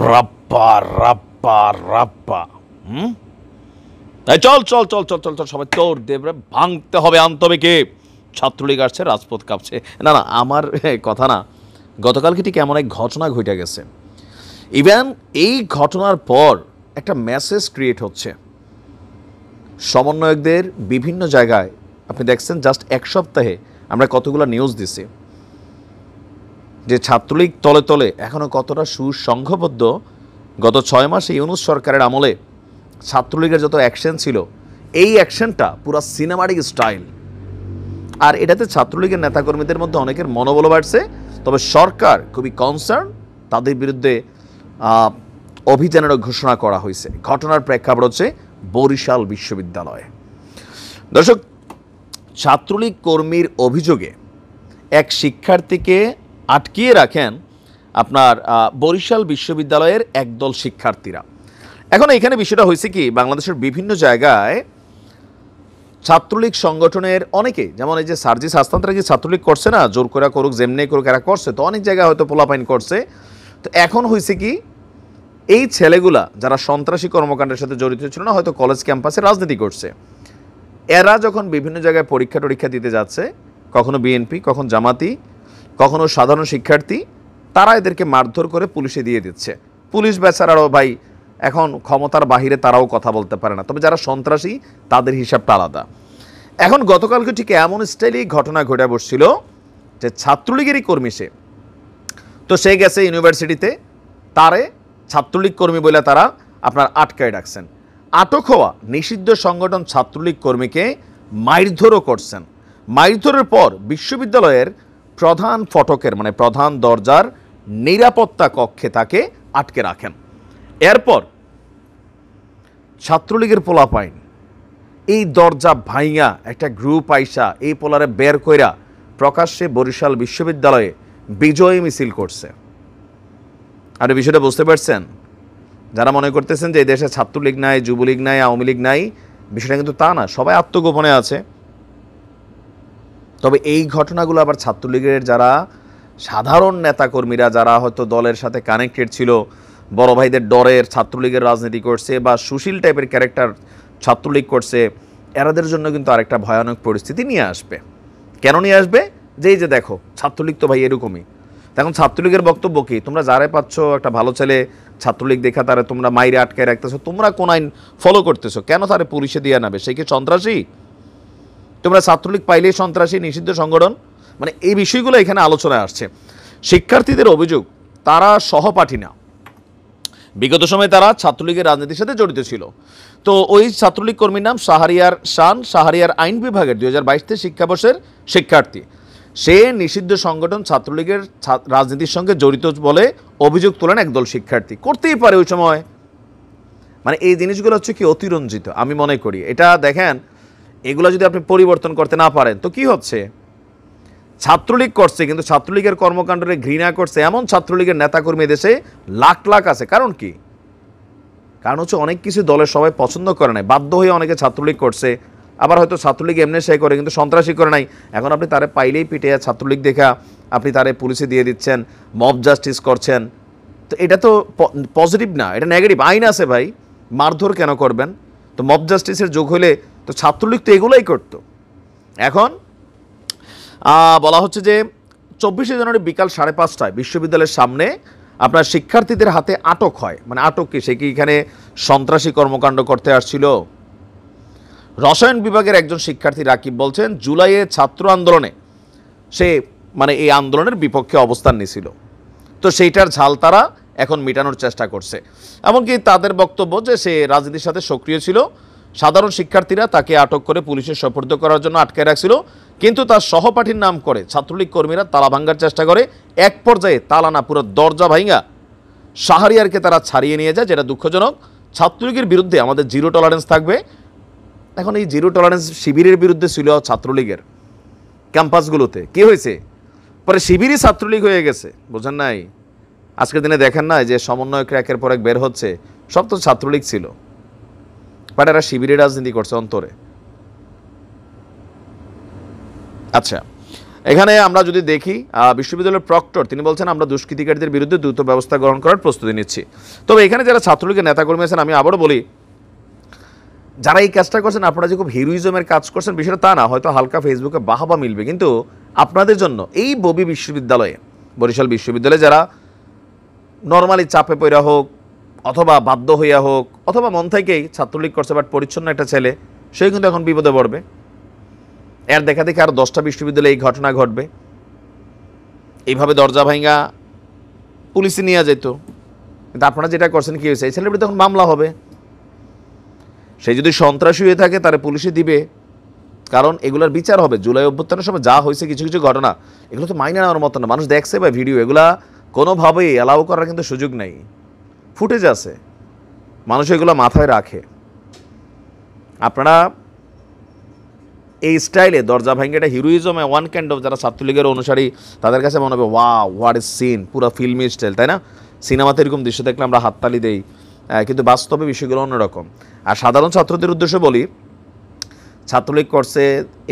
রাপ্পা রাপ্পা রাপ্পা। এই চল চল চল চল চল চল সবাই তোর দেবরে ভাঙতে হবে, আনতে হবে কে? ছাত্রলীগ আসছে, রাজপথ কাঁপছে। না না, আমার কথা না, গতকালকে ঠিক এমন এক ঘটনা ঘটে গেছে। ইভেন এই ঘটনার পর একটা মেসেজ ক্রিয়েট হচ্ছে সমন্বয়কদের বিভিন্ন জায়গায়। আপনি দেখছেন জাস্ট এক সপ্তাহে আমরা কতগুলো নিউজ দিছি যে ছাত্রলীগ তলে তলে এখনও কতটা সুসংঘবদ্ধ। গত 6 মাসে ইউনূস সরকারের আমলে ছাত্রলীগের যত অ্যাকশন ছিল, এই অ্যাকশনটা পুরো সিনেমাটিক স্টাইল। আর এটাতে ছাত্রলীগের নেতাকর্মীদের মধ্যে অনেকের মনোবল বাড়ছে। তবে সরকার খুবই কনসার্ন, তাদের বিরুদ্ধে অভিযানেরও ঘোষণা করা হয়েছে। ঘটনার প্রেক্ষাপট হচ্ছে বরিশাল বিশ্ববিদ্যালয়ে। দর্শক, ছাত্রলীগ কর্মীর অভিযোগে এক শিক্ষার্থীকে আটকিয়ে রাখেন আপনার বরিশাল বিশ্ববিদ্যালয়ের একদল শিক্ষার্থীরা। এখন এখানে বিষয়টা হয়েছে কি, বাংলাদেশের বিভিন্ন জায়গায় ছাত্রলীগ সংগঠনের অনেকে, যেমন এই যে সার্জিস হাসনাতরা কি ছাত্রলীগ করছে না, জোর করে করুক যেমনি করুক এরা করছে, তো অনেক জায়গায় হয়তো পোলাপাইন করছে। তো এখন হয়েছে কি, এই ছেলেগুলা যারা সন্ত্রাসী কর্মকাণ্ডের সাথে জড়িত ছিল না, হয়তো কলেজ ক্যাম্পাসে রাজনীতি করছে, এরা যখন বিভিন্ন জায়গায় পরীক্ষা দিতে যাচ্ছে, কখনো বিএনপি, কখন জামাতি, কখনো সাধারণ শিক্ষার্থী, তারা এদেরকে মারধর করে পুলিশে দিয়ে দিচ্ছে। পুলিশ বেচারাও ভাই এখন ক্ষমতার বাহিরে, তারাও কথা বলতে পারে না। তবে যারা সন্ত্রাসী তাদের হিসাবটা আলাদা। এখন গতকালকে ঠিক এমন স্টাইলেই ঘটনা ঘটে বসছিল যে ছাত্রলীগেরই কর্মী সে, তো সে গেছে ইউনিভার্সিটিতে, তারে ছাত্রলীগ কর্মী বলে তারা আপনার আটকায় রাখছেন। আটক হওয়া নিষিদ্ধ সংগঠন ছাত্রলীগ কর্মীকে মারধরও করছেন। মারধরের পর বিশ্ববিদ্যালয়ের প্রধান ফটকের মানে প্রধান দরজার নিরাপত্তা কক্ষে তাকে আটকে রাখেন। এরপর ছাত্রলীগের পোলাপাইন এই দরজা ভাইঙা একটা গ্রুপ আইসা এই পোলারে বের কইরা প্রকাশ্যে বরিশাল বিশ্ববিদ্যালয়ে বিজয় মিছিল করছে। আর এই বিষয়টা বুঝতে পারছেন? যারা মনে করতেছেন যে এই দেশে ছাত্রলীগ নাই, যুবলীগ নাই, আওয়ামী লীগ নাই, বিষয়টা কিন্তু তা না, সবাই আত্মগোপনে আছে। তবে এই ঘটনাগুলো আবার ছাত্রলীগের যারা সাধারণ নেতাকর্মীরা, যারা হয়তো দলের সাথে কানেক্টেড ছিল, বড় ভাইদের ডরের ছাত্রলীগের রাজনীতি করছে বা সুশীল টাইপের ক্যারেক্টার ছাত্রলীগ করছে, এরাদের জন্য কিন্তু আরেকটা ভয়ানক পরিস্থিতি নিয়ে আসবে। কেন নিয়ে আসবে? যেই যে দেখো ছাত্রলীগ তো ভাই এরকমই। এখন ছাত্রলীগের বক্তব্য কি, তোমরা যারে পাচ্ছ একটা ভালো ছেলে ছাত্রলীগ দেখা তারা তোমরা মাইরে আটকায় রাখতেছো, তোমরা কোন আইন ফলো করতেছো, কেন তারে পুলিশে দিয়ে নেবে? সে কি সন্ত্রাসী? তোমরা ছাত্রলীগ পাইলেই সন্ত্রাসী, নিষিদ্ধ সংগঠন? মানে এই বিষয়গুলো এখানে আলোচনায় আসছে। শিক্ষার্থীদের অভিযোগ, তারা সহপাঠী না, বিগত সময়ে তারা ছাত্রলীগের রাজনীতির সাথে জড়িত ছিল। তো ওই ছাত্রলীগ কর্মীর নাম শাহরিয়ার শান, শাহরিয়ার আইন বিভাগের 2022 শিক্ষাবর্ষের শিক্ষার্থী। সে নিষিদ্ধ সংগঠন ছাত্রলীগের রাজনীতির সঙ্গে জড়িত বলে অভিযোগ তোলেন একদল শিক্ষার্থী। করতেই পারে ওই সময়, মানে এই জিনিসগুলো হচ্ছে কি অতিরঞ্জিত আমি মনে করি। এটা দেখেন, এগুলো যদি আপনি পরিবর্তন করতে না পারেন তো কি হচ্ছে? ছাত্রলীগ করছে কিন্তু ছাত্রলীগের কর্মকাণ্ডে ঘৃণা করছে এমন ছাত্রলীগের নেতাকর্মী দেশে লাখ লাখ আছে। কারণ কি? কারণ হচ্ছে অনেক কিছু দলের সবাই পছন্দ করে নাই, বাধ্য হয়ে অনেকে ছাত্রলীগ করছে। আবার হয়তো ছাত্রলীগ এমনি সে করে কিন্তু সন্ত্রাসী করে নাই। এখন আপনি তারে পাইলেই পিটে ছাত্রলীগ দেখা আপনি তারে পুলিশে দিয়ে দিচ্ছেন, মব জাস্টিস করছেন। তো এটা তো পজিটিভ না, এটা নেগেটিভ। আইন আছে ভাই, মারধর কেন করবেন? তো মব জাস্টিসের যোগ হলে তো ছাত্রলীগ তো এগুলোই করতো। এখন বলা হচ্ছে যে 24শে জানুয়ারি বিকাল 5:30টায় বিশ্ববিদ্যালয়ের সামনে আপনার শিক্ষার্থীদের হাতে আটক হয়। মানে আটক কি, সে কি এখানে সন্ত্রাসী কর্মকাণ্ড করতে আসছিল? রসায়ন বিভাগের একজন শিক্ষার্থী রাকিব বলছেন, জুলাইয়ে ছাত্র আন্দোলনে সে মানে এই আন্দোলনের বিপক্ষে অবস্থান নিয়েছিল, তো সেইটার ঝাল তারা এখন মেটানোর চেষ্টা করছে। এমনকি তাদের বক্তব্য যে সে রাজনীতির সাথে সক্রিয় ছিল। সাধারণ শিক্ষার্থীরা তাকে আটক করে পুলিশের সোপর্দ করার জন্য আটকে রাখছিল, কিন্তু তার সহপাঠীর নাম করে ছাত্রলীগ কর্মীরা তালা ভাঙ্গার চেষ্টা করে। এক পর্যায়ে তালা না, পুরো দরজা ভাঙ্গা শাহরিয়ারকে তারা ছাড়িয়ে নিয়ে যায়, যেটা দুঃখজনক। ছাত্রলীগের বিরুদ্ধে আমাদের জিরো টলারেন্স থাকবে। এখন এই জিরো টলারেন্স শিবিরের বিরুদ্ধে ছিল ছাত্রলীগের ক্যাম্পাসগুলোতে, কি হয়েছে? পরে শিবিরই ছাত্রলীগ হয়ে গেছে, বোঝেন নাই? আজকের দিনে দেখেন না যে সমন্বয়ক একের পর এক বের হচ্ছে, সব তো ছাত্রলীগ ছিল, বাট এরা শিবিরের রাজনীতি করছে অন্তরে। আচ্ছা, এখানে আমরা যদি দেখি বিশ্ববিদ্যালয়ের প্রক্টর তিনি বলছেন আমরা দুষ্কৃতিকারীদের বিরুদ্ধে দ্রুত ব্যবস্থা গ্রহণ করার প্রস্তুতি নিচ্ছি। তবে এখানে যারা ছাত্রলীগের নেতাকর্মী আছেন আমি আবারও বলি, যারা এই কাজটা করছেন আপনারা যে খুব হিরোইজমের কাজ করছেন বিষয়টা তা না, হয়তো হালকা ফেসবুকে বাহাবা মিলবে, কিন্তু আপনাদের জন্য এই ববি বিশ্ববিদ্যালয়ে, বরিশাল বিশ্ববিদ্যালয়ে যারা নর্মালি চাপে পড়া হোক অথবা বাধ্য হইয়া হোক অথবা মন থেকেই ছাত্রলীগ করছে বাট পরিচ্ছন্ন একটা ছেলে, সে কিন্তু এখন বিপদে পড়বে। এর দেখা দেখে আরও 10টা বিশ্ববিদ্যালয়ে এই ঘটনা ঘটবে। এইভাবে দরজা ভাঙা পুলিশে নিয়ে যেত, কিন্তু আপনারা যেটা করছেন কি হয়েছে, এই ছেলের বিরুদ্ধে তখন মামলা হবে। সে যদি সন্ত্রাসী হয়ে থাকে তারে পুলিশে দিবে, কারণ এগুলোর বিচার হবে। জুলাই অভ্যুত্থানের সময় যা হয়েছে কিছু কিছু ঘটনা, এগুলো তো মাইনে নেওয়ার মতো না, মানুষ দেখছে বা ভিডিও, এগুলা কোনোভাবেই অ্যালাউ করার কিন্তু সুযোগ নেই। ফুটেজ আছে, মানুষ এগুলো মাথায় রাখে। আপনারা এই স্টাইলে দরজা ভাঙ্গেটা হিরোইজমে ওয়ান কাইন্ড অফ, যারা ছাত্রলীগের অনুসারী তাদের কাছে মনে হবে ওয়াও হোয়াট ইজ সিন, পুরো ফিল্মি স্টাইল, তাই না? সিনেমাতে এরকম দৃশ্য দেখলে আমরা হাততালি দেই, কিন্তু বাস্তবে বিষয়গুলো অন্যরকম। আর সাধারণ ছাত্রদের উদ্দেশ্যে বলি, ছাত্রলীগ করছে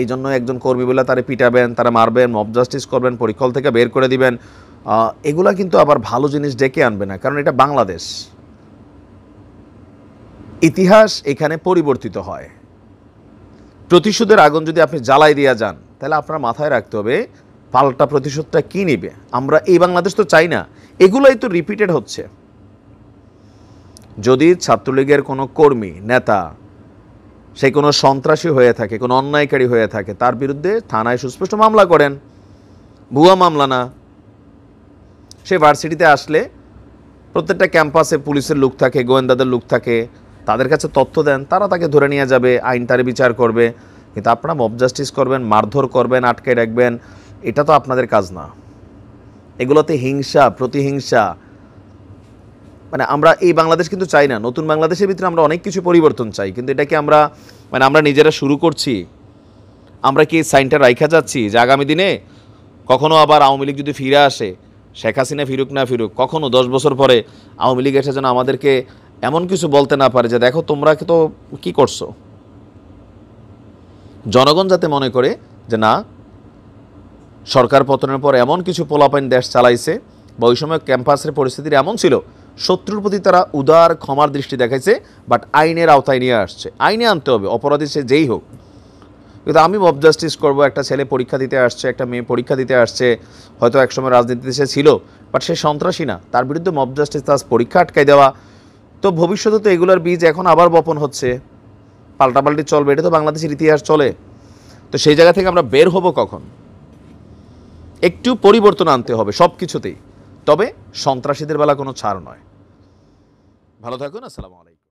এই জন্য একজন কর্মী বলে তারা পিটাবেন, তারা মারবেন, মব জাস্টিস করবেন, পরীক্ষা হল থেকে বের করে দিবেন, এগুলা কিন্তু আবার ভালো জিনিস ডেকে আনবে না, কারণ এটা বাংলাদেশ। ইতিহাস এখানে পরিবর্তিত হয়। প্রতিশোধের আগুন যদি আপনি জ্বালাই দিয়ে যান, তাহলে আপনার মাথায় রাখতে হবে পাল্টা প্রতিশোধটা কী নিবে। আমরা এই বাংলাদেশ তো চাই না, এগুলোই তো রিপিটেড হচ্ছে। যদি ছাত্রলীগের কোনো কর্মী নেতা সে কোনো সন্ত্রাসী হয়ে থাকে, কোনো অন্যায়কারী হয়ে থাকে, তার বিরুদ্ধে থানায় সুস্পষ্ট মামলা করেন, ভুয়া মামলা না। সে ভার্সিটিতে আসলে প্রত্যেকটা ক্যাম্পাসে পুলিশের লোক থাকে, গোয়েন্দাদের লোক থাকে, তাদের কাছে তথ্য দেন, তারা তাকে ধরে নিয়ে যাবে, আইন তারে বিচার করবে। কিন্তু আপনারা মব জাস্টিস করবেন, মারধর করবেন, আটকে রাখবেন, এটা তো আপনাদের কাজ না। এগুলোতে হিংসা, প্রতিহিংসা, মানে আমরা এই বাংলাদেশ কিন্তু চাই না। নতুন বাংলাদেশের ভিতরে আমরা অনেক কিছু পরিবর্তন চাই, কিন্তু এটাকে আমরা আমরা নিজেরা শুরু করছি। আমরা কি সাইনটা রাইখা যাচ্ছি যে আগামী দিনে কখনো আবার আওয়ামী লীগ যদি ফিরে আসে, শেখ হাসিনা ফিরুক না ফিরুক, কখনো 10 বছর পরে আওয়ামী লীগ এসে যেন আমাদেরকে এমন কিছু বলতে না পারে যে দেখো তোমরা তো কি করছো। জনগণ যাতে মনে করে যে না, সরকার পতনের পর এমন কিছু পোলাপাইন দেশ চালাইছে বা ওই সময় ক্যাম্পাসের পরিস্থিতি এমন ছিল, শত্রুর প্রতি তারা উদার ক্ষমার দৃষ্টি দেখাইছে, বাট আইনের আওতায় নিয়ে আসছে। আইনে আনতে হবে, অপরাধী সে যেই হোক। কিন্তু আমি মব জাস্টিস করবো, একটা ছেলে পরীক্ষা দিতে আসছে, একটা মেয়ে পরীক্ষা দিতে আসছে, হয়তো একসময় রাজনীতিতে সে ছিল, বাট সে সন্ত্রাসী না, তার বিরুদ্ধে মব জাস্টিস, তার পরীক্ষা আটকাই দেওয়া, তো ভবিষ্যতে তো এগুলোর বীজ এখন আবার বপন হচ্ছে, পাল্টাপাল্টি চলবে। এটা তো বাংলাদেশের ইতিহাস চলে। তো সেই জায়গা থেকে আমরা বের হব কখন? একটু পরিবর্তন আনতে হবে সব কিছুতেই, তবে সন্ত্রাসীদের বেলা কোনো ছাড় নয়। ভালো থাকুন, আসসালামু আলাইকুম।